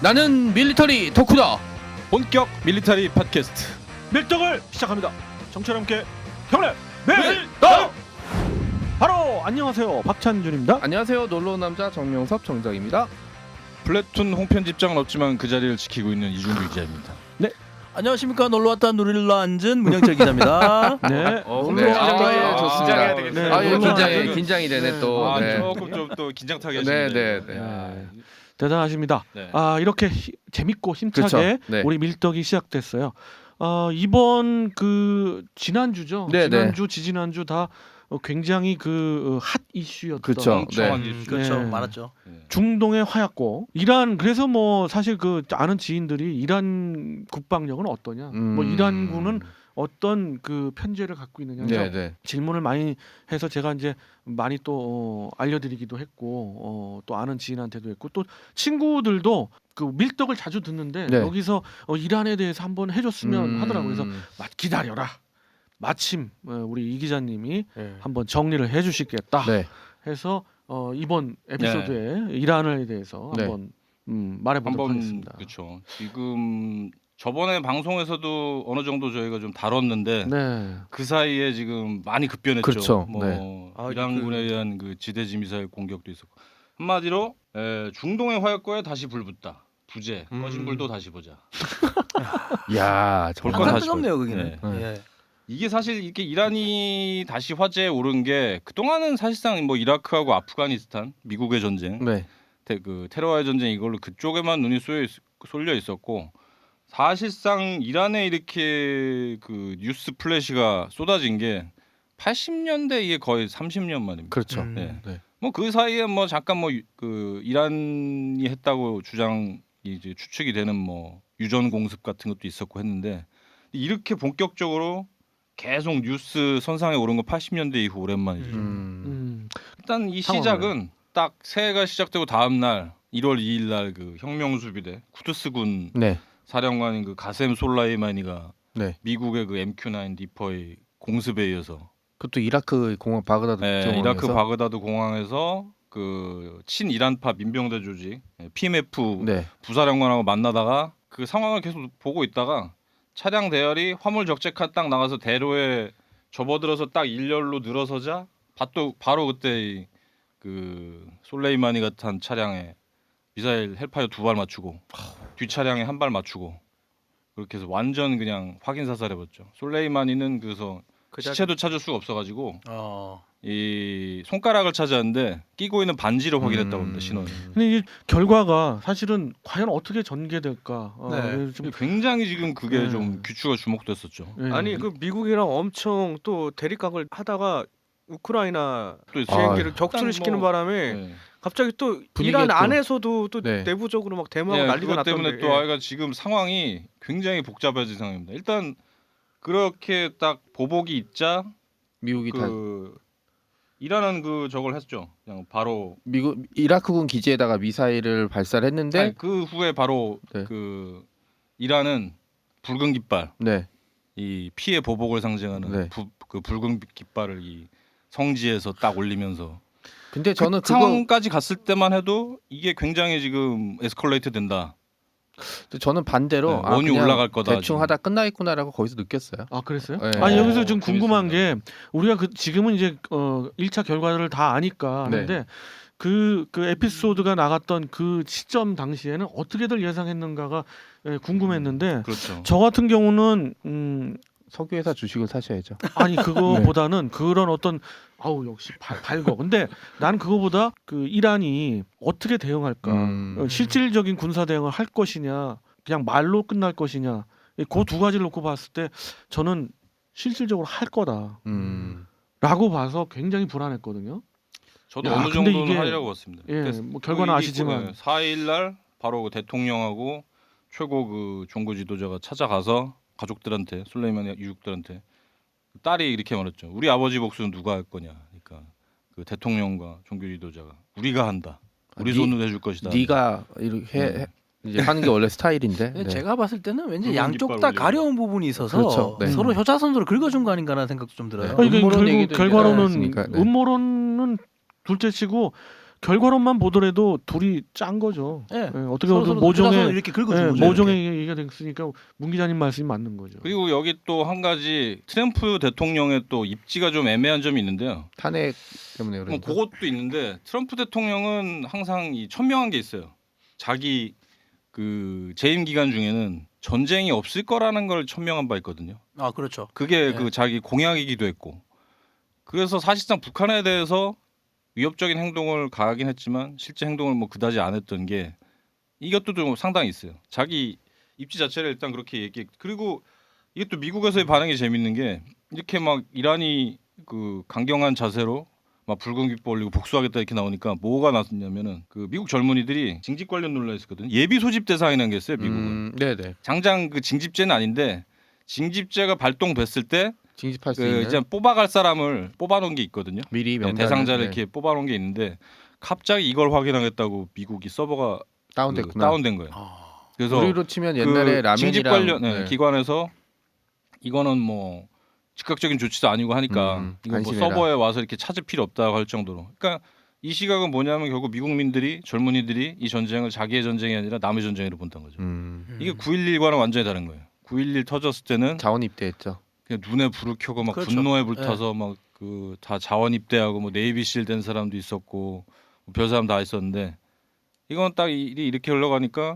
나는 밀리터리 덕후다. 본격 밀리터리 팟캐스트 밀떡을 시작합니다. 정철 함께 형님 밀떡. 바로 안녕하세요, 박찬준입니다. 안녕하세요, 놀러온 남자 정명섭 정장입니다. 플래툰 홍편집장은 없지만 그 자리를 지키고 있는 이준규 기자입니다. 네. 안녕하십니까, 놀러왔다 누릴러 앉은 문영철 기자입니다. 네. 네. 좋습니다. 네. 긴장이 되네 네. 또. 네. 조금 좀 또 긴장 타게 하시네요. 네. 대단하십니다. 네. 이렇게 재밌고 힘차게 그렇죠. 네. 우리 밀떡이 시작됐어요. 이번 그 지난주죠. 네, 지난주, 지지난주 다 굉장히 그 핫 이슈였던. 그렇죠. 그렇죠. 네. 많았죠. 중동의 화약고 이란, 그래서 뭐 사실 그 아는 지인들이 이란 국방력은 어떠냐, 뭐 이란군은 어떤 그 편제를 갖고 있느냐 질문을 많이 해서 제가 이제 많이 또 알려드리기도 했고 또 아는 지인한테도 했고 또 친구들도 그 밀떡을 자주 듣는데 네. 여기서 이란에 대해서 한번 해줬으면 하더라고요. 그래서 기다려라. 마침 우리 이 기자님이 한번 정리를 해주시겠다 해서 이번 에피소드에 이란에 대해서 한번 말해보도록 하겠습니다. 그렇죠. 지금 저번에 방송에서도 어느 정도 저희가 좀 다뤘는데 그 사이에 지금 많이 급변했죠. 그렇죠. 이란군에 의한 그 지대지 미사일 공격도 있었고, 한마디로 중동의 화약고에 다시 불 붙다. 부재 꺼진 불도 다시 보자. 야, 정말 뜨겁네요, 거기는. 예. 이게 사실 이렇게 이란이 다시 화제에 오른 게 그동안은 사실상 뭐 이라크하고 아프가니스탄, 미국의 전쟁, 그 테러와의 전쟁, 이걸로 그쪽에만 눈이 쏠려 있었고, 사실상 이란에 이렇게 그 뉴스 플래시가 쏟아진 게 80년대, 이게 거의 30년 만입니다. 그렇죠. 뭐 그 사이에 뭐 잠깐 뭐 그 이란이 했다고 주장이 이제 추측이 되는 뭐 유전 공습 같은 것도 있었고 했는데, 이렇게 본격적으로 계속 뉴스 선상에 오른 거 80년대 이후 오랜만이죠. 일단 이 시작은 딱 새해가 시작되고 다음 날 1월 2일 날 그 혁명수비대 쿠드스군 사령관인 그 가셈 솔라이마니가 미국의 그 MQ-9 디퍼의 공습에 이어서 그것도 이라크 공항 바그다드 공항에서 이라크 바그다드 공항에서 그 친이란파 민병대 조직 PMF 부사령관하고 만나다가 그 상황을 계속 보고 있다가 차량 대열이 화물 적재칸 딱 나가서 대로에 접어들어서 딱 일렬로 늘어서자 바로 그때 그 솔레이마니가 탄 차량에 미사일 헬파이어 2발 맞추고 뒷 차량에 1발 맞추고 그렇게 해서 완전 그냥 확인 사살해버렸죠. 솔레이마니는 그래서 시체도 찾을 수가 없어가지고 이 손가락을 찾았는데 끼고 있는 반지를 확인했다고 합니다. 신원. 근데 이게 결과가 사실은 과연 어떻게 전개될까? 좀 굉장히 지금 그게 좀 귀추가 주목됐었죠. 아니 그 미국이랑 엄청 또 대립각을 하다가 우크라이나 비행기를 격추를 시키는 바람에 갑자기 또 이란 안에서도 또 내부적으로 막 대모하고 난리가 났던데. 때문에 또 아이가 지금 상황이 굉장히 복잡해진 상황입니다. 일단 그렇게 딱 보복이 있자 미국이 이란은 그 저걸 했죠. 그냥 바로 미국 이라크군 기지에다가 미사일을 발사를 했는데 그 후에 바로 그 이란은 붉은 깃발, 이 피해 보복을 상징하는 그 붉은 깃발을 이 성지에서 딱 올리면서. 근데 저는 그 상황까지 갔을 때만 해도 이게 굉장히 지금 에스컬레이트 된다. 저는 반대로 원이 올라갈 거다. 대충 하다 끝나겠구나라고 거기서 느꼈어요. 그랬어요? 아니 여기서 좀 궁금한 게 우리가 지금은 이제 1차 결과를 다 아니까 하는데 그 에피소드가 나갔던 그 시점 당시에는 어떻게들 예상했는가가 궁금했는데 저 같은 경우는 석유회사 주식을 사셔야죠. 아니 그거보다는 그런 어떤 역시 밝어. 근데 난 그거보다 그 이란이 어떻게 대응할까, 실질적인 군사 대응을 할 것이냐, 그냥 말로 끝날 것이냐, 그 두 가지를 놓고 봤을 때 저는 실질적으로 할 거다라고 봐서 굉장히 불안했거든요. 저도 어느 정도는 하리라고 봤습니다. 뭐 결과는 아시지만 4일 날 바로 그 대통령하고 최고 그 종교 지도자가 찾아가서 가족들한테, 솔레이마니 유족들한테 딸이 이렇게 말했죠. 우리 아버지 복수는 누가 할 거냐. 그러니까 그 대통령과 종교 지도자가 우리가 한다. 우리 손으로 해줄 것이다. 네가 이렇게 이제 하는 게 원래 스타일인데. 제가 봤을 때는 왠지 양쪽 다 가려운 부분이 있어서 서로 효자손으로 긁어준 거 아닌가라는 생각도 좀 들어요. 결국 결과로는 음모론은 둘째치고 결과론만 보더라도 둘이 짠 거죠. 네. 예, 어떻게 보면 모종의 이렇게 긁어준 예, 거죠. 모종의 얘기가 됐으니까 문 기자님 말씀이 맞는 거죠. 그리고 여기 또 한 가지 트럼프 대통령의 또 입지가 좀 애매한 점이 있는데요. 탄핵 때문에 그런가? 그것도 있는데 트럼프 대통령은 항상 이 천명한 게 있어요. 자기 그 재임 기간 중에는 전쟁이 없을 거라는 걸 천명한 바 있거든요. 아 그렇죠. 그게 네. 그 자기 공약이기도 했고. 그래서 사실상 북한에 대해서 위협적인 행동을 가하긴 했지만 실제 행동을 뭐 그다지 안 했던 게 이것도 좀 상당히 있어요. 자기 입지 자체를 일단 그렇게 얘기. 그리고 이게 또 미국에서의 반응이 재밌는 게 이렇게 막 이란이 그 강경한 자세로 막 붉은 깃발 올리고 복수하겠다 이렇게 나오니까 뭐가 났냐면은 그 미국 젊은이들이 징집 관련 논란이 있었거든요. 예비 소집 대상이라는 게 있어요, 미국은. 네네. 장장 그 징집제는 아닌데 징집제가 발동됐을 때 징집할 수 있는 이제 뽑아갈 사람을 뽑아놓은 게 있거든요. 미리 명단을, 대상자를 이렇게 뽑아놓은 게 있는데 갑자기 이걸 확인하겠다고 미국이 서버가 다운됐구나. 다운된 거예요. 그래서 우리로 치면 옛날에 라면이랑 징집 관련 기관에서 이거는 뭐 즉각적인 조치도 아니고 하니까 이거 뭐 서버에 와서 이렇게 찾을 필요 없다고 할 정도로. 그러니까 이 시각은 뭐냐면 결국 미국민들이 젊은이들이 이 전쟁을 자기의 전쟁이 아니라 남의 전쟁으로 본다는 거죠. 이게 9.11과는 완전히 다른 거예요. 9.11 터졌을 때는 자원 입대했죠. 그냥 눈에 불을 켜고 막 그렇죠. 분노에 불타서 막 그 다 자원 입대하고 뭐 네이비실 된 사람도 있었고 별 사람 다 있었는데 이건 딱 일이 이렇게 흘러가니까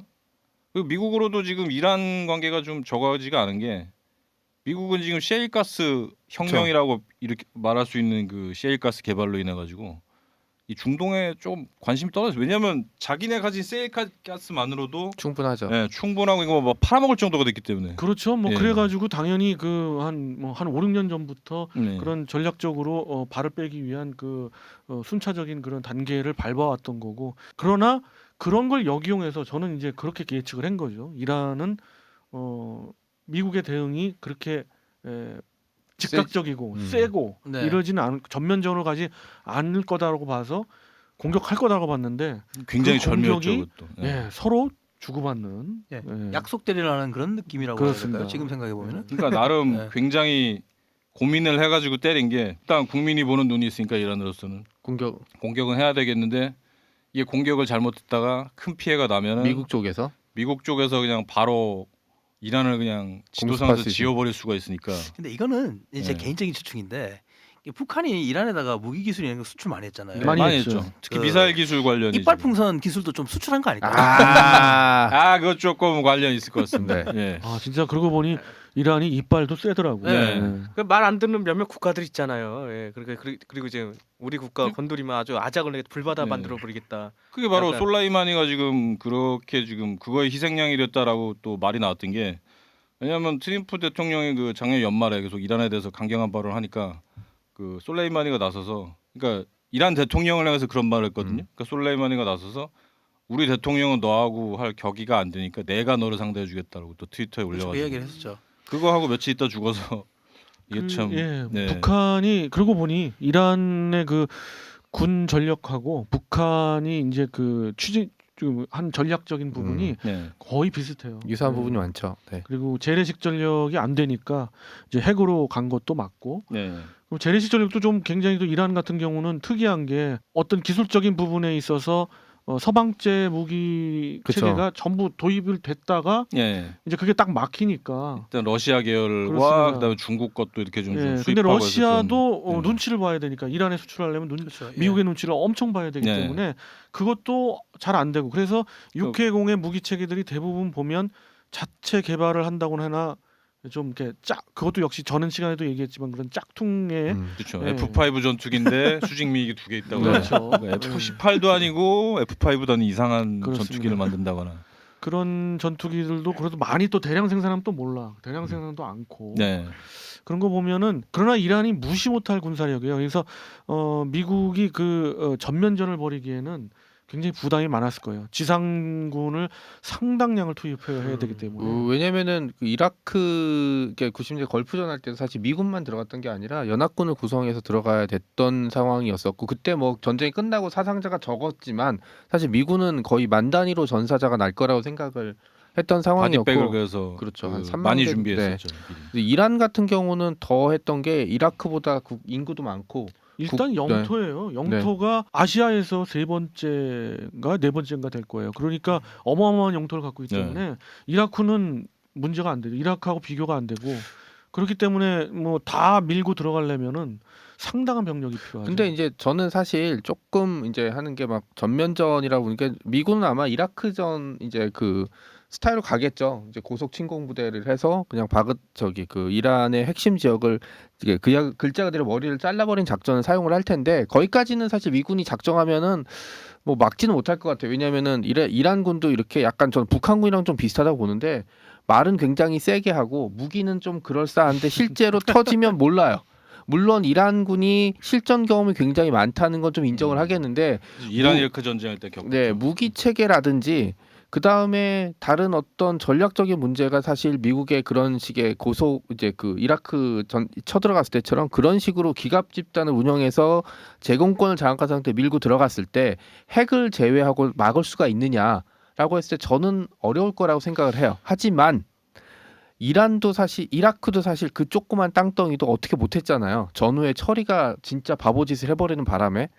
그리고 미국으로도 지금 이란 관계가 좀 저가지가 않은 게 미국은 지금 셰일가스 혁명이라고 이렇게 말할 수 있는 그 셰일가스 개발로 인해 가지고 이 중동에 좀 관심이 떨어졌어요. 왜냐하면 자기네 가진 셰일가스만으로도 충분하죠. 네, 충분하고 이거 뭐 팔아먹을 정도가 됐기 때문에. 그렇죠. 뭐 예. 그래가지고 당연히 그 한 5, 6년 전부터 네. 그런 전략적으로 발을 빼기 위한 그 순차적인 그런 단계를 밟아왔던 거고. 그러나 그런 걸 역이용해서 저는 이제 그렇게 예측을 한 거죠. 이란은 미국의 대응이 그렇게 즉각적이고 세고 네. 이러지는 않을 전면전으로 가지 않을 거다라고 봐서 공격할 거다라고 봤는데 굉장히 그 공격이 절묘했죠. 그것도. 예, 서로 주고받는 예. 예. 약속 대리라는 그런 느낌이라고 해야 그렇습니다. 될까요? 지금 생각해 보면은. 그러니까 나름 네. 굉장히 고민을 해가지고 때린 게 일단 국민이 보는 눈이 있으니까 이란으로서는 공격은 해야 되겠는데 이게 공격을 잘못했다가 큰 피해가 나면은 미국 쪽에서 그냥 바로 이란을 그냥 지도상에서 지워버릴 수가 있으니까. 근데 이거는 제 네. 개인적인 추측인데 북한이 이란에다가 무기 기술 이런 거 수출 많이 했잖아요. 많이 했죠. 특히 미사일 기술 관련이. 이빨 풍선 기술도 좀 수출한 거 아닐까요? 그거 조금 관련 있을 것 같습니다. 네. 아 진짜 그러고 보니 이란이 이빨도 세더라고요. 네. 네. 말 안 듣는 몇몇 국가들 있잖아요. 예, 그리고 이제 우리 국가 건드리면 아주 아작을 내게 불바다 만들어 버리겠다. 그게 바로 약간... 솔라이마니가 지금 그렇게 지금 그거의 희생양이 됐다라고 또 말이 나왔던 게 왜냐하면 트럼프 대통령이 그 작년 연말에 계속 이란에 대해서 강경한 발언을 하니까 그 솔라이마니가 나서서 그러니까 이란 대통령을 향해서 그런 말을 했거든요. 그러니까 솔라이마니가 나서서 우리 대통령은 너하고 할 격의가 안 되니까 내가 너를 상대해 주겠다고 또 트위터에 올려가지고 그 얘기를 했었죠. 그거 하고 며칠 있다 죽어서 이게 참 네. 북한이 그러고 보니 이란의 그 군 전력하고 북한이 이제 그 한 전략적인 부분이 거의 비슷해요. 유사한 부분이 많죠. 네. 그리고 재래식 전력이 안 되니까 이제 핵으로 간 것도 맞고. 그리고 재래식 전력도 좀 굉장히 또 이란 같은 경우는 특이한 게 어떤 기술적인 부분에 있어서 서방제 무기 그쵸. 체계가 전부 도입을 됐다가 이제 그게 딱 막히니까 일단 러시아 계열과 그다음에 중국 것도 이렇게 좀 수입하고. 근데 러시아도 눈치를 봐야 되니까 이란에 수출하려면 그렇죠. 미국의 눈치를 엄청 봐야 되기 때문에 그것도 잘 안 되고 그래서 육해공의 무기 체계들이 대부분 보면 자체 개발을 한다고는 하나 좀 이렇게 그것도 역시 저는 시간에도 얘기했지만 그런 짝퉁의 그렇죠. F5 전투기인데 수직미기 2개 있다고. 그렇죠. F18도 아니고 F5도 아닌 이상한 그렇습니다. 전투기를 만든다거나. 그런 전투기들도 그래도 많이 또 대량 생산하면 또 몰라. 대량 생산도 않고. 그런 거 보면은 그러나 이란이 무시 못할 군사력이에요. 그래서 미국이 그 전면전을 벌이기에는 굉장히 부담이 많았을 거예요. 지상군을 상당량을 투입해야 되기 때문에. 왜냐면은 그 이라크 90년대 걸프전 할 때도 사실 미군만 들어갔던 게 아니라 연합군을 구성해서 들어가야 됐던 상황이었었고 그때 뭐 전쟁이 끝나고 사상자가 적었지만 사실 미군은 거의 만 단위로 전사자가 날 거라고 생각을 했던 상황이었고 바디백을 그래서 그렇죠. 한 3만 많이 준비했었죠. 이란 같은 경우는 더 했던 게 이라크보다 인구도 많고 일단 영토예요. 영토가 아시아에서 세 번째인가 네 번째인가 될 거예요. 그러니까 어마어마한 영토를 갖고 있기 때문에 이라크는 문제가 안 되죠. 이라크하고 비교가 안 되고 그렇기 때문에 뭐 다 밀고 들어가려면은 상당한 병력이 필요하죠. 근데 이제 저는 사실 조금 이제 하는 게 막 전면전이라고 보니까 미군은 아마 이라크전 이제 그 스타일로 가겠죠. 이제 고속 침공 부대를 해서 그냥 그 이란의 핵심 지역을 이게 그냥 글자 그대로 머리를 잘라버린 작전을 사용을 할 텐데 거기까지는 사실 미군이 작정하면은 뭐 막지는 못할 것 같아요. 왜냐면은 이란군도 이렇게 약간 전 북한군이랑 좀 비슷하다고 보는데 말은 굉장히 세게 하고 무기는 좀 그럴싸한데 실제로 터지면 몰라요. 물론 이란군이 실전 경험이 굉장히 많다는 건 좀 인정을 하겠는데 이란 이라크 전쟁할 때 겪었죠. 네, 무기 체계라든지 그 다음에 다른 어떤 전략적인 문제가 사실 미국의 그런 식의 이제 그 이라크 쳐들어갔을 때처럼 그런 식으로 기갑 집단을 운영해서 제공권을 장악한 상태 밀고 들어갔을 때 핵을 제외하고 막을 수가 있느냐라고 했을 때 저는 어려울 거라고 생각을 해요. 하지만 이라크도 사실 그 조그만 땅덩이도 어떻게 못했잖아요. 전후에 처리가 진짜 바보짓을 해버리는 바람에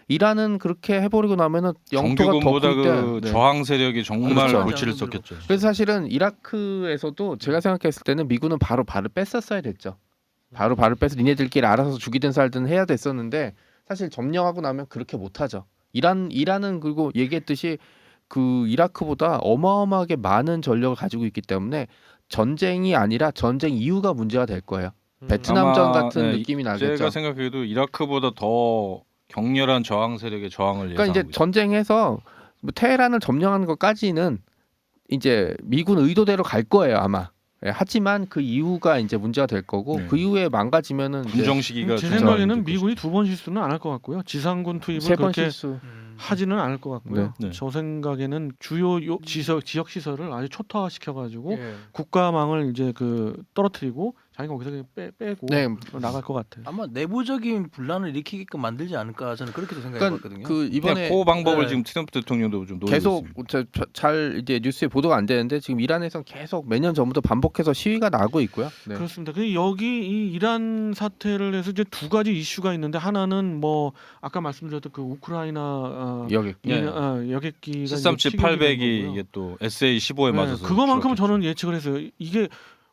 이란은 그렇게 해버리고 나면은 영토가 더 정규군보다 클 때 저항 세력이 정말 그렇죠. 골치를 썼겠죠. 그래서 사실은 이라크에서도 제가 생각했을 때는 미군은 바로 발을 뺐었어야 됐죠. 바로 발을 빼서 니네들끼리 알아서 죽이든 살든 해야 됐었는데 사실 점령하고 나면 그렇게 못하죠. 이란은 그리고 얘기했듯이 그 이라크보다 어마어마하게 많은 전력을 가지고 있기 때문에 전쟁이 아니라 전쟁 이후가 문제가 될 거예요. 베트남전 같은 느낌이 나겠죠. 제가 생각해도 이라크보다 더 격렬한 저항 세력의 저항을 그러니까 이제 전쟁에서 뭐 테헤란을 점령하는 것까지는 이제 미군 의도대로 갈 거예요 아마. 하지만 그 이후가 이제 문제가 될 거고 그 이후에 망가지면은 분정 시기가 제 생각에는 미군이 두 번 실수는 안 할 것 같고요. 지상군 투입을 세 번 그렇게 실수 하지는 않을 것 같고요. 저 생각에는 주요 지역 시설을 아주 초토화시켜가지고 국가망을 이제 그 떨어뜨리고 자기가 거기서 그냥 빼고 나갈 것 같아요. 아마 내부적인 분란을 일으키게끔 만들지 않을까 저는 그렇게도 생각해봤거든요. 그 이번에 그 방법을 지금 트럼프 대통령도 좀 노리고 계속 있습니다. 잘 이제 뉴스에 보도가 안 되는데 지금 이란에서 계속 몇 년 전부터 반복해서 시위가 나고 있고요. 그렇습니다. 그 여기 이 이란 사태를 해서 이제 두 가지 이슈가 있는데 하나는 뭐 아까 말씀드렸던 그 우크라이나 여객기가 737 800이 이게 또 SA-15에 맞아서 그거만큼은 저는 예측을 했어요. 이게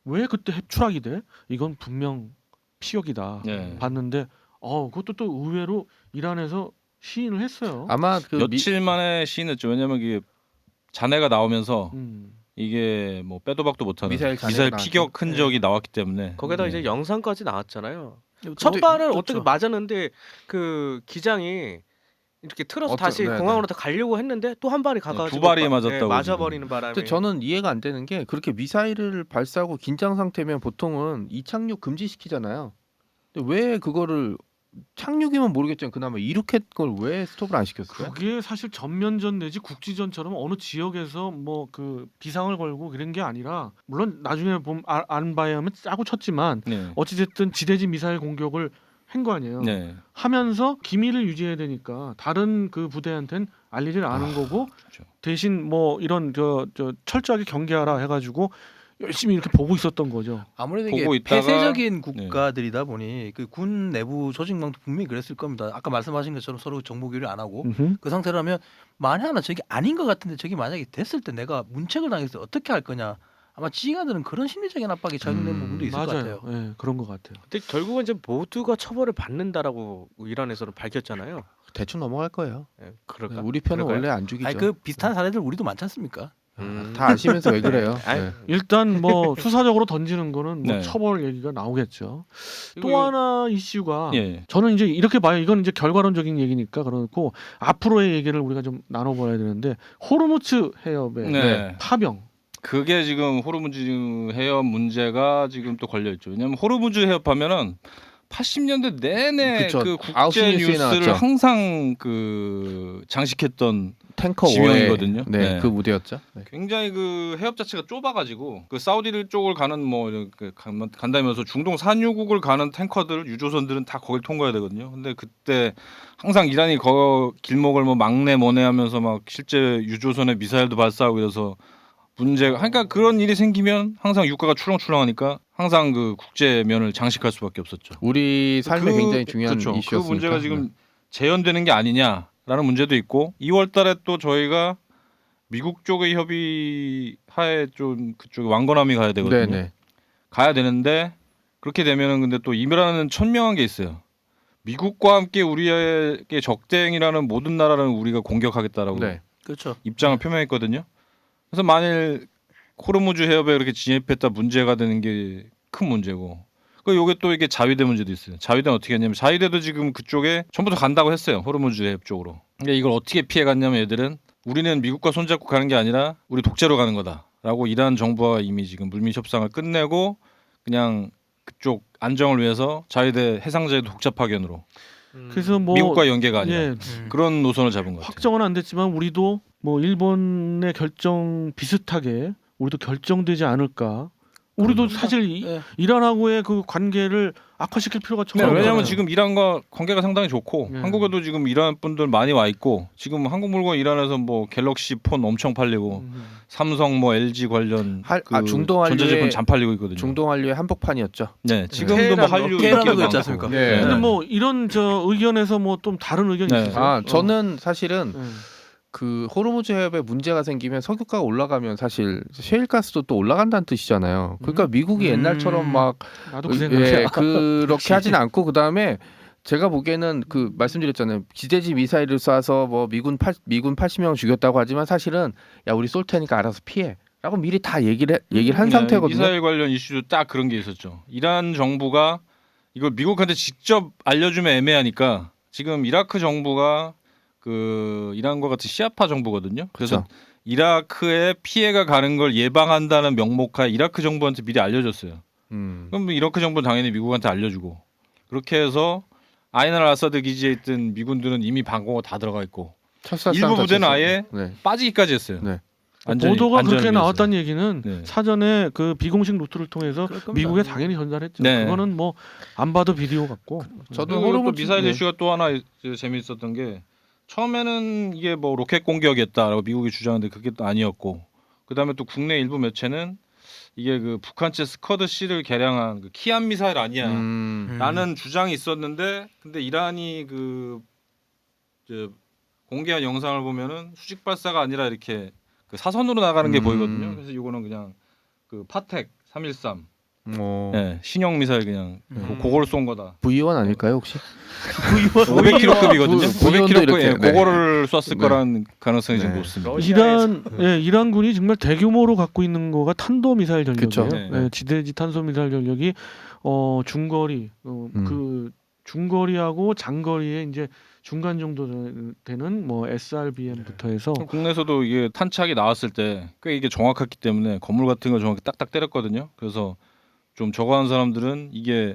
왜 그때 추락이 돼? 이건 분명 피격이다. 봤는데 그것도 또 의외로 이란에서 시인을 했어요. 아마 그 며칠 만에 시인했죠. 왜냐면 이게 잔해가 나오면서 이게 뭐 빼도 박도 못하는 미사일 피격 흔적이 나왔기 때문에 거기다 이제 영상까지 나왔잖아요. 첫 발은 어떻게 맞았는데 그 기장이 이렇게 틀어서 다시 공항으로 가려고 했는데 또 한 발이 가가지고 두 발이 맞았다고 맞아버리는 바람에. 근데 저는 이해가 안 되는 게 그렇게 미사일을 발사하고 긴장 상태면 보통은 이착륙 금지시키잖아요. 근데 왜 그거를 착륙이면 모르겠지만 그나마 이륙했 걸 왜 스톱을 안 시켰어요? 그게 사실 전면전 내지 국지전처럼 어느 지역에서 뭐 그 비상을 걸고 그런 게 아니라 물론 나중에 보면 안 봐야 하면 짜고 쳤지만 어찌됐든 지대지 미사일 공격을 한 거 아니에요. 하면서 기밀을 유지해야 되니까 다른 그 부대한테는 알리질 않은 거고 그렇죠. 대신 뭐 이런 저 철저하게 경계하라 해가지고 열심히 이렇게 보고 있었던 거죠. 아무래도 이게 폐쇄적인 국가들이다 보니 그 군 내부 조직망도 분명히 그랬을 겁니다. 아까 말씀하신 것처럼 서로 정보 교류 안 하고 그 상태라면 만에 하나 저게 아닌 것 같은데 저게 만약에 됐을 때 내가 문책을 당했을 때 어떻게 할 거냐. 아마 지휘관들은 그런 심리적인 압박이 적용된 부분도 있을 것 같아요. 네, 그런 것 같아요. 근데 결국은 이제 모두가 처벌을 받다라고 이란에서는 밝혔잖아요. 대충 넘어갈 거예요. 그럴까? 우리 편은 원래 안 죽이죠. 아니, 그 비슷한 사례들 우리도 많지 않습니까? 다 아시면서 왜 그래요? 일단 뭐 수사적으로 던지는 거는 뭐 처벌 얘기가 나오겠죠. 또 하나 이슈가 저는 이제 이렇게 봐요. 이건 이제 결과론적인 얘기니까 그렇고 앞으로의 얘기를 우리가 좀 나눠봐야 되는데 호르무즈 해협의 파병. 그게 지금 호르무즈 해협 문제가 지금 또 걸려 있죠. 왜냐하면 호르무즈 해협하면은 80년대 내내 그 국제 뉴스를 항상 그 장식했던 탱커 지명이거든요. 그 무대였죠. 굉장히 그 해협 자체가 좁아가지고 그 사우디 쪽을 가는 뭐 이렇게 간다면서 중동 산유국을 가는 탱커들 유조선들은 다 거길 통과해야 되거든요. 근데 그때 항상 이란이 길목을 뭐 막내 뭐네 하면서 막 실제 유조선에 미사일도 발사하고 이래서 문제가 그러니까 그런 일이 생기면 항상 유가가 출렁출렁하니까 항상 그 국제면을 장식할 수밖에 없었죠. 우리 삶에 굉장히 중요한 그렇죠. 이슈였으니까. 그 문제가 지금 재현되는 게 아니냐라는 문제도 있고 2월달에 또 저희가 미국 쪽의 협의하에 좀 그쪽에 왕건함이 가야 되거든요. 네네. 가야 되는데 그렇게 되면은 근데 또 이면하는 천명한 게 있어요. 미국과 함께 우리에게 적대행이라는 모든 나라는 우리가 공격하겠다라고 네. 그렇죠. 입장을 표명했거든요. 그래서 만일 호르무즈 해협에 그렇게 진입했다 문제가 되는 게 큰 문제고. 그 요게 또 이게 자위대 문제도 있어요. 자위대는 어떻게 했냐면 자위대도 지금 그쪽에 전부 다 간다고 했어요. 호르무즈 해협 쪽으로. 근데 이걸 어떻게 피해 갔냐면 얘들은 우리는 미국과 손잡고 가는 게 아니라 우리 독재로 가는 거다라고 이란 정부와 이미 지금 물밑 협상을 끝내고 그냥 그쪽 안정을 위해서 자위대 해상자위대 독자 파견으로 그래서 뭐 미국과 연계가 아니라 예, 그런 노선을 잡은 것 같아요. 확정은 안 됐지만 우리도 뭐 일본의 결정 비슷하게 우리도 결정되지 않을까. 우리도 사실 이란하고의 그 관계를 악화시킬 필요가 전혀 없잖아요. 왜냐하면 지금 이란과 관계가 상당히 좋고 예. 한국에도 지금 이란 분들 많이 와 있고 지금 한국 물건 이란에서 뭐 갤럭시 폰 엄청 팔리고 삼성 뭐 LG 관련 중동 한류에 전자제품 잠 팔리고 있거든요. 중동 한류의 한복판이었죠. 네, 지금도 뭐 한류 테헤란도 있지 않습니까? 네. 근데 뭐 이런 저 의견에서 뭐 좀 다른 의견이 네. 있으세요? 저는 사실은 예. 그 호르무즈 해협에 문제가 생기면 석유가가 올라가면 사실 셰일가스도 또 올라간다는 뜻이잖아요. 그러니까 미국이 옛날처럼 막 나도 그 생각이야. 그렇게 하진 않고 그다음에 제가 보기에는 그 말씀드렸잖아요. 지대지 미사일을 쏴서 뭐 미군 80명 죽였다고 하지만 사실은 야 우리 쏠 테니까 알아서 피해라고 미리 다 얘기를 한 상태거든요. 미사일 관련 이슈도 딱 그런 게 있었죠. 이란 정부가 이걸 미국한테 직접 알려주면 애매하니까 지금 이라크 정부가 그 이란과 같은 시아파 정부거든요. 그래서 그렇죠. 이라크에 피해가 가는 걸 예방한다는 명목하에 이라크 정부한테 미리 알려줬어요. 그럼 이라크 정부는 당연히 미국한테 알려주고 그렇게 해서 아인 알 아사드 기지에 있던 미군들은 이미 방공호 다 들어가 있고 일부 부대는 아예 빠지기까지 했어요. 네. 보도가 그렇게 나왔다는 얘기는 네. 사전에 그 비공식 루트를 통해서 미국에 당연히 전달했죠. 네. 그거는 뭐 안 봐도 비디오 같고. 저도 호르무즈 미사일 이슈가 또 하나 재미있었던 게 처음에는 이게 뭐 로켓 공격이었다라고 미국이 주장하는데 그게 또 아니었고 그다음에 또 국내 일부 매체는 이게 그 북한제 스커드 C를 개량한 그 키안 미사일 아니야라는 주장이 있었는데 근데 이란이 그 공개한 영상을 보면은 수직 발사가 아니라 이렇게 그 사선으로 나가는 게 보이거든요. 그래서 이거는 그냥 그 파텍 313 네, 신형 미사일 그냥 그거를 쏜 거다. V1 아닐까요 혹시? 500km급이거든요. 500km급 네. 그거를 쐈을 거란 가능성이 좀 높습니다. 이란군이 정말 대규모로 갖고 있는 거가 탄도 미사일 전력이에요. 네. 지대지 탄도 미사일 전력이 중거리 그 중거리하고 장거리에 이제 중간 정도 되는 뭐 SRBM부터 해서 국내에서도 이게 탄착이 나왔을 때 꽤 이게 정확했기 때문에 건물 같은 거 정확히 딱딱 때렸거든요. 그래서 좀 저거 한 사람들은 이게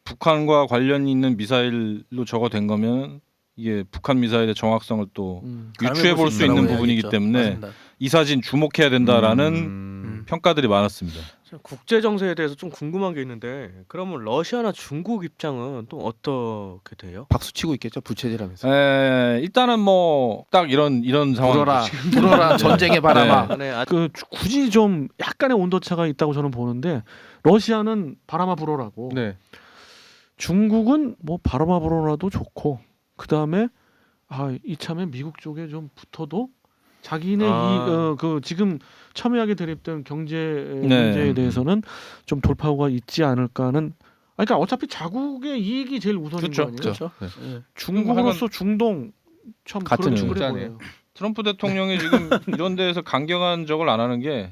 북한과 관련이 있는 미사일로 저거 된 거면 이게 북한 미사일의 정확성을 또 유추해 볼 수 있는 부분이기 때문에 맞습니다. 이 사진 주목해야 된다라는 평가들이 많았습니다. 국제 정세에 대해서 좀 궁금한 게 있는데 그러면 러시아나 중국 입장은 또 어떻게 돼요? 박수 치고 있겠죠 부채질하면서. 일단은 뭐 딱 이런 상황. 불어라 전쟁의 바람아. 네. 그 굳이 좀 약간의 온도차가 있다고 저는 보는데 러시아는 바람아 불어라고. 네. 중국은 뭐 바람아 불어라도 좋고 그 다음에 이참에 미국 쪽에 좀 붙어도 자기네 그 지금 첨예하게 대립된 경제 문제에 대해서는 좀 돌파구가 있지 않을까는. 그러니까 어차피 자국의 이익이 제일 우선인 거 아니에요? 그렇죠. 네. 중국으로서 중동 참 같은 그런 의미잖아요. 보여요. 트럼프 대통령이 지금 이런 데에서 강경한 적을 안 하는 게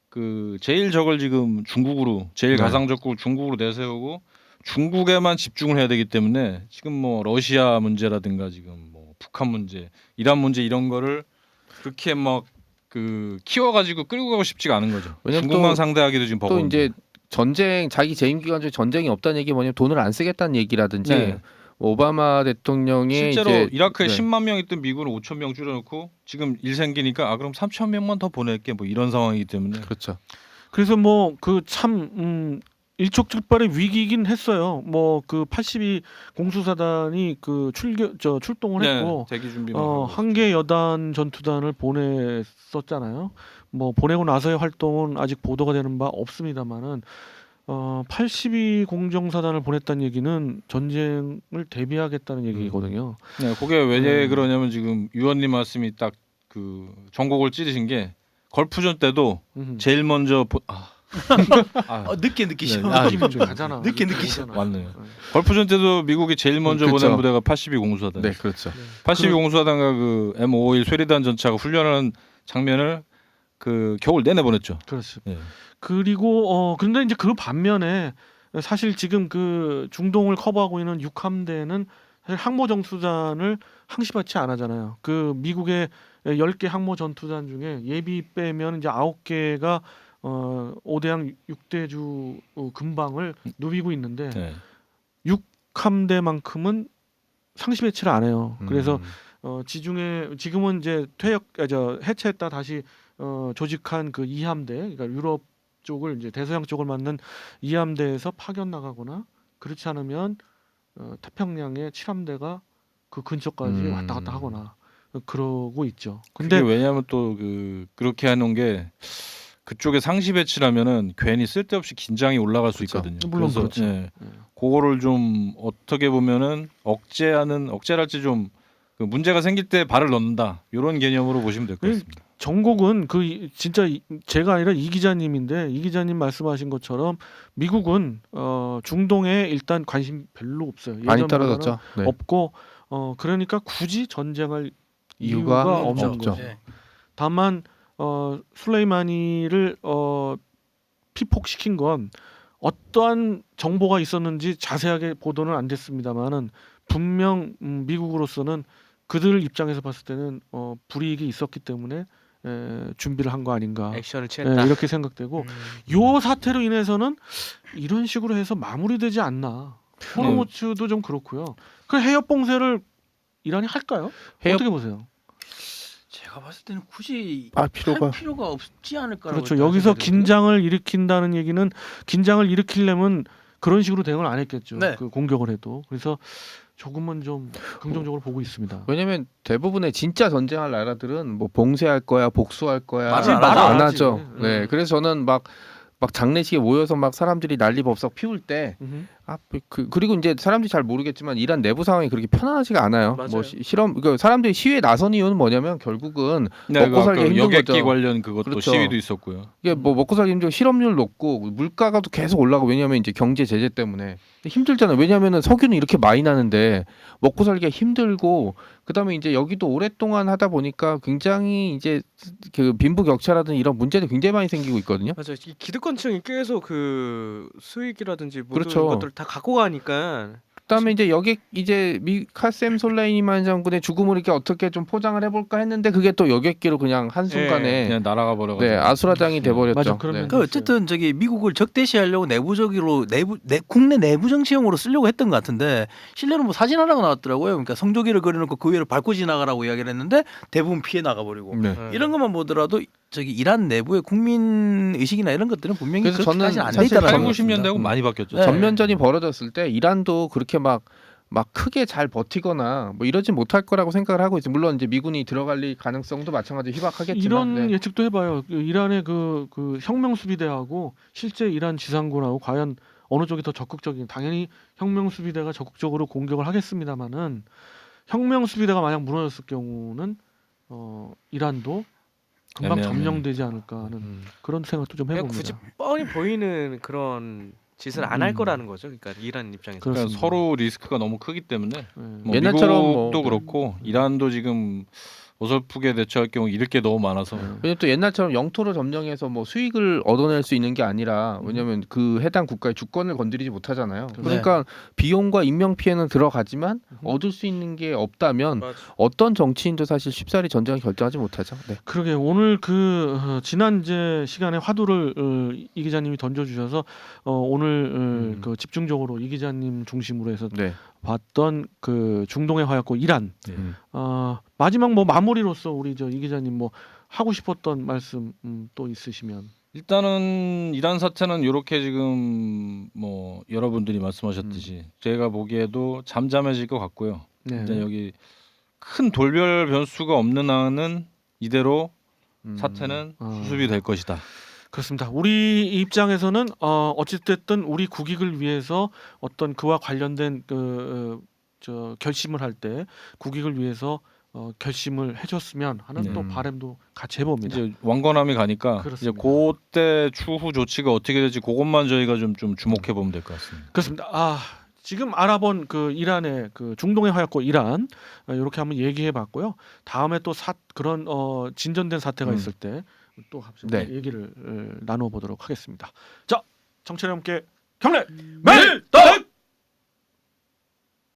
그 제일 적을 지금 중국으로 제일 가상적으로 중국으로 내세우고 중국에만 집중을 해야 되기 때문에 지금 뭐 러시아 문제라든가 지금 뭐 북한 문제, 이란 문제 이런 거를 그렇게 막 그 키워가지고 끌고 가고 싶지가 않은 거죠. 중국만 상대하기도 지금 버거운데. 또 이제 전쟁 자기 재임 기간 중에 전쟁이 없다는 얘기 뭐냐면 돈을 안 쓰겠다는 얘기라든지 오바마 대통령이 실제로 이제, 이라크에 10만 명 있던 미군을 5천 명 줄여놓고 지금 일 생기니까 그럼 3천 명만 더 보낼게 뭐 이런 상황이기 때문에 그렇죠. 그래서 뭐 그 참 일촉즉발의 위기이긴 했어요. 뭐 그 82 공수사단이 그 출동을 했고 대기 준비 한개 여단 전투단을 보냈었잖아요. 뭐 보내고 나서의 활동은 아직 보도가 되는 바 없습니다만은 82 공정사단을 보냈다는 얘기는 전쟁을 대비하겠다는 얘기거든요. 네, 그게 왜 그러냐면 지금 유원님 말씀이 딱 그 전곡을 찌르신 게 걸프전 때도 제일 먼저 늦게 느끼셔. 느낌이 좀 가잖아. 늦게 느끼셔. 맞네요. 걸프전 때도 미국이 제일 먼저 그렇죠. 보낸 부대가 82 공수사단. 네, 그렇죠. 82 공수사단과 그 M551 쇠리단 전차가 훈련하는 장면을 그 겨울 내내 보냈죠. 그렇죠. 네. 그리고 근데 이제 그 반면에 사실 지금 그 중동을 커버하고 있는 6함대는 사실 항모 전투단을 항시받지 안 하잖아요. 그 미국의 10개 항모 전투단 중에 예비 빼면 이제 9개가 5대양 6대주 근방을 누비고 있는데 6함대만큼은 상시 배치를 안 해요. 그래서 지중해 지금은 이제 해체했다 다시 조직한 그 2함대, 그러니까 유럽 쪽을 이제 대서양 쪽을 맞는 2함대에서 파견 나가거나 그렇지 않으면 태평양의 7함대가 그 근처까지 왔다 갔다 하거나 그러고 있죠. 근데 왜냐하면 또 그렇게 해놓은 게 그쪽에 상시 배치라면은 괜히 쓸데없이 긴장이 올라갈 수 있거든요. 물론 그래서 그렇죠. 그거를 좀 어떻게 보면은 억제랄지 좀 그 문제가 생길 때 발을 넣는다 이런 개념으로 보시면 될 것 같습니다. 정곡은 진짜 제가 아니라 이 기자님인데 이 기자님 말씀하신 것처럼 미국은 중동에 일단 관심 별로 없어요. 많이 떨어졌죠. 네. 없고 그러니까 굳이 전쟁할 이유가 없는 없죠. 거죠. 다만 술레이마니를 피폭시킨 건 어떠한 정보가 있었는지 자세하게 보도는 안 됐습니다만은 분명 미국으로서는 그들 입장에서 봤을 때는 불이익이 있었기 때문에 준비를 한 거 아닌가. 액션을 취했다. 이렇게 생각되고 요 사태로 인해서는 이런 식으로 해서 마무리되지 않나. 호르무즈도 좀 그렇고요. 그 해협 봉쇄를 이란이 할까요? 어떻게 보세요? 제가 봤을 때는 굳이 할 필요가 없지 않을까. 그렇죠. 여기서 긴장을 일으킨다는 얘기는 긴장을 일으키려면 그런 식으로 대응을 안 했겠죠. 네. 그 공격을 해도. 그래서 조금은 좀 긍정적으로 보고 있습니다. 왜냐면 대부분의 진짜 전쟁할 나라들은 뭐 봉쇄할 거야, 복수할 거야 말을 안 하지. 하죠. 네, 그래서 저는 막 장례식에 모여서 막 사람들이 난리법석 피울 때 그리고 이제 사람들이 잘 모르겠지만 이란 내부 상황이 그렇게 편안하지가 않아요. 맞아요. 뭐 그러니까 사람들이 시위에 나선 이유는 뭐냐면 결국은 먹고 살기 힘든 여객기 거죠. 관련 그것도 그렇죠. 시위도 있었고요. 이게 뭐 먹고 살기 힘들고 실업률 높고 물가가 또 계속 올라가고 왜냐면 이제 경제 제재 때문에 힘들잖아요. 왜냐면은 석유는 이렇게 많이 나는데 먹고 살기가 힘들고 그다음에 이제 여기도 오랫동안 하다 보니까 굉장히 이제 그 빈부격차라든지 이런 문제도 굉장히 많이 생기고 있거든요. 맞아요. 이 기득권층이 계속 그 수익이라든지 모든 그렇죠. 것들을 다 갖고 가니까. 그다음에 이제 여기 이제 카셈 솔레이만 장군의 죽음을 이렇게 어떻게 좀 포장을 해볼까 했는데 그게 또 여객기로 그냥 한 순간에 그냥 날아가 버려가지고. 네, 아수라장이 돼버렸죠. 맞아, 그러면 그 어쨌든 미국을 적대시하려고 내부적으로 국내 내부 정치용으로 쓰려고 했던 것 같은데 실내로 뭐 사진 하나가 나왔더라고요. 그러니까 성조기를 그려놓고 그 위를 밟고 지나가라고 이야기를 했는데 대부분 피해 나가버리고 네. 이런 것만 보더라도 이란 내부의 국민 의식이나 이런 것들은 분명히 그래서 저는 그렇게까지는 안 돼 사실 있다는 80~90년대하고 많이 바뀌었죠. 네. 전면전이 벌어졌을 때 이란도 그렇게 막 크게 잘 버티거나 뭐 이러진 못할 거라고 생각을 하고 있어요. 물론 이제 미군이 들어갈 가능성도 마찬가지로 희박하겠지만 이런 예측도 해봐요. 이란의 그 혁명 수비대하고 실제 이란 지상군하고 과연 어느 쪽이 더 적극적인? 당연히 혁명 수비대가 적극적으로 공격을 하겠습니다만은 혁명 수비대가 만약 무너졌을 경우는 이란도 금방 점령되지 않을까 하는 그런 생각도 좀 그냥 해봅니다. 굳이 뻔히 보이는 그런 짓을 안 할 거라는 거죠. 그러니까 이란 입장에서. 그러니까 서로 리스크가 너무 크기 때문에 뭐 옛날처럼 미국도 그렇고 이란도 지금 어설프게 대처할 경우 잃을 게 너무 많아서. 왜냐면 또 옛날처럼 영토를 점령해서 뭐 수익을 얻어낼 수 있는 게 아니라 왜냐면 그 해당 국가의 주권을 건드리지 못하잖아요. 그러니까 비용과 인명 피해는 들어가지만 얻을 수 있는 게 없다면 맞아. 어떤 정치인도 사실 쉽사리 전쟁을 결정하지 못하죠. 네. 그러게 오늘 지난 시간에 화두를 이 기자님이 던져주셔서 오늘 집중적으로 이 기자님 중심으로 해서 네. 봤던 그 중동의 화약고 이란. 마지막 뭐 마무리로서 우리 이 기자님 뭐 하고 싶었던 말씀 또 있으시면. 일단은 이란 사태는 이렇게 지금 뭐 여러분들이 말씀하셨듯이 제가 보기에도 잠잠해질 것 같고요. 네. 일단 여기 큰 돌별 변수가 없는 한은 이대로 사태는 수습이 될 것이다. 그렇습니다. 우리 입장에서는 어찌됐든 우리 국익을 위해서 어떤 그와 관련된 결심을 할 때 국익을 위해서 결심을 해줬으면 하는 또 바람도 같이 해봅니다. 이제 왕건함이 가니까 그렇습니다. 이제 그때 추후 조치가 어떻게 될지 그것만 저희가 좀 주목해 보면 될 것 같습니다. 그렇습니다. 지금 알아본 그 이란의 그 중동의 화약고 이란 이렇게 한번 얘기해봤고요. 다음에 또 그런 진전된 사태가 있을 때 또 네. 얘기를 나눠보도록 하겠습니다. 자, 정철이 함께 경례 멜다